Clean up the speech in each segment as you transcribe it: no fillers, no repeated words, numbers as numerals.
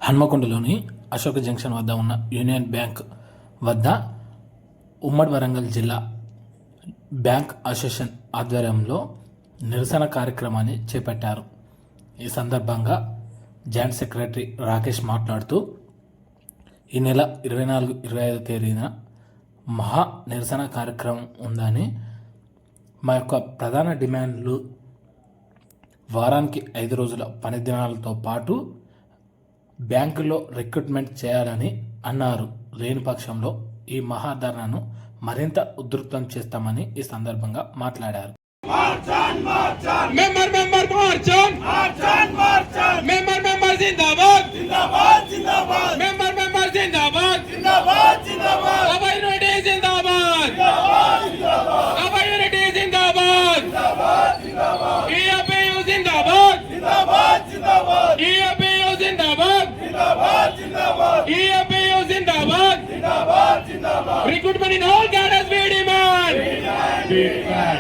హన్మకొండలోని Ashoka junction వద్ద ఉన్న union bank వద్ద ఉమ్మడి వరంగల్ జిల్లా బ్యాంక్ అసోసియేషన్ ఆధ్వర్యంలో నిరసన కార్యక్రమాన్ని చేపట్టారు. ఈ సందర్భంగా జాయింట్ సెక్రటరీ రాకేష్ మాట్లాడుతూ ఈ నెల 24-25 తేదీన మహా నిరసన కార్యక్రమం ఉందని, మా యొక్క ప్రధాన డిమాండ్లు వారానికి 5 రోజుల పని దినాలతో పాటు బ్యాంకులో రిక్రూట్మెంట్ చేయాలని అన్నారు. లేని పక్షంలో ఈ మహాధర్నాను మరింత ఉధృతం చేస్తామని ఈ సందర్భంగా మాట్లాడారు. Recruitment in all cadres we demand.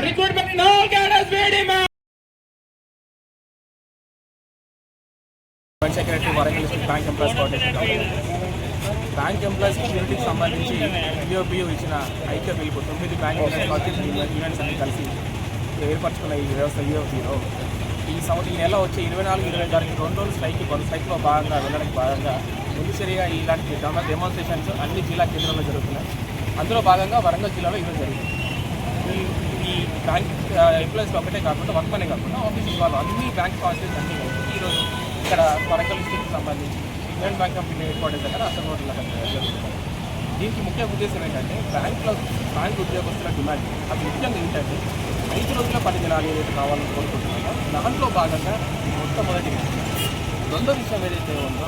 Recruitment in all cadres we demand. Joint secretary Warangal district bank employees coordination bank employees యూనిటీకి సంబంధించి బిఓపియు ఇచ్చిన ఐక్య పిలుపు 9 బ్యాంక్ యూనియన్స్ అన్ని కలిసి ఏర్పరచుకున్న ఈ వ్యవస్థ యూఓపిలో ఈ నెల వచ్చే 24-25 తారీఖు 2 రోజులు స్ట్రైక్లో భాగంగా వెళ్ళడానికి భాగంగా ముందుసరిగా ఇలాంటి డెమాన్స్ట్రేషన్స్ అన్ని జిల్లా కేంద్రాల్లో జరుగుతున్నాయి. అందులో భాగంగా వరంగల్ జిల్లాలో ఈరోజు జరిగింది. ఈ బ్యాంక్ ఎంప్లాయీస్కి ఒకటే కాకుండా వర్క్మనే కాకుండా ఆఫీస్ వాళ్ళు అన్ని బ్యాంక్ కాన్స్టిట్యూన్స్ అన్నీ కలిసి ఈరోజు ఇక్కడ వరంగల్ డిస్ట్రిక్ట్కి సంబంధించి union bank of India head quarters దగ్గర అసలు రోడ్ల జరుగుతుంది. దీనికి ముఖ్య ఉద్దేశం ఏంటంటే బ్యాంక్ ఉద్యోగస్తుల డిమాండ్ అది ముఖ్యంగా ఏంటంటే 5 రోజుల 10 దినాలు ఏదైతే కావాలని కోరుకుంటున్నారో దాంట్లో భాగంగా మొట్టమొదటి రెండో విషయం ఏదైతే ఉందో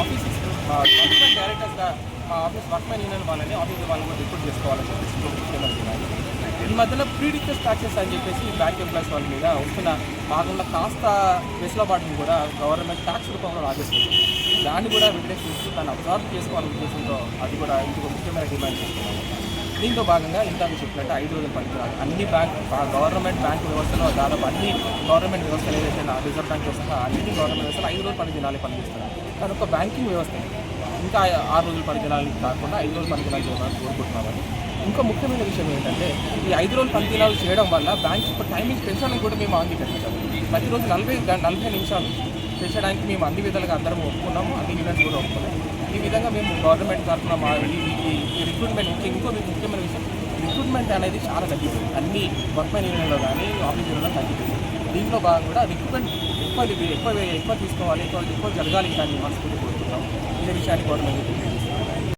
ఆఫీసెస్ గవర్నమెంట్ డైరెక్టర్స్గా ఆఫీస్ వర్క్మెన్ యూనియన్ వాళ్ళని ఆఫీస్ వాళ్ళని కూడా రిక్రూట్ చేసుకోవాలని చెప్పేసి ముఖ్యమంత్రి ఈ మధ్యలో ప్రీడిక్టెడ్ ట్యాక్సెస్ అని చెప్పేసి బ్యాంక్ ఎంప్లాయీస్ వాళ్ళ మీద వస్తున్న భాగంలో కాస్త వెసులుబాటుని కూడా గవర్నమెంట్ ట్యాక్స్ రూపంలో ఆదేశిస్తుంది. దాన్ని కూడా వ్యతిరేకిస్తూ దాన్ని అబ్జర్వ్ చేసుకోవాలనే ఉద్దేశంతో అది కూడా ఇంకొక ముఖ్యమైన డిమాండ్ చేస్తున్నాం. దీంతో భాగంగా ఇంతకు చెప్పినట్టు 5 రోజుల పనిదినాలు అన్ని గవర్నమెంట్ బ్యాంకు వ్యవస్థలో దాదాపు అన్ని గవర్నమెంట్ వ్యవస్థలు ఏదైతే రిజర్వ్ బ్యాంక్ వ్యవస్థ అన్ని గవర్నమెంట్ వ్యవస్థలు 5 రోజుల పనిదినాలే పనిచేస్తున్నారు. కానీ ఒక బ్యాంకింగ్ వ్యవస్థ ఇంకా 6 రోజుల పనిదినాలు కాకుండా 5 రోజుల పనిదినాలు చేయడానికి కోరుకుంటున్నామని. ఇంకో ముఖ్యమైన విషయం ఏంటంటే ఈ 5 రోజుల పనిదినాలు చేయడం వల్ల బ్యాంక్ యొక్క టైమింగ్ పెంచడానికి కూడా మేము అంగీకరించాము. ప్రతిరోజు 40 నిమిషాలు పెంచడానికి మేము అన్ని విధాలుగా అందరం ఒప్పుకున్నాము, అన్ని యూనియన్స్ కూడా ఒప్పుకున్నాం. ఈ విధంగా మేము గవర్నమెంట్ తరఫున మా ఈ రిక్రూట్మెంట్ ఇంకో ముఖ్యమైన విషయం రిక్రూట్మెంట్ అనేది చాలా తగ్గిపోయింది. అన్ని వర్క్మెన్ యూనియన్లో కానీ ఆఫీస్ యూనియన్లో తగ్గిపోయింది. దీంట్లో భాగంగా కూడా రిక్రూట్మెంట్ ఎక్కువ తీసుకోవాలి, ఎక్కువ జరగాలి కానీ మనస్ఫూర్తి కోరుకుంటాం. ఇదే విషయాన్ని గవర్నమెంట్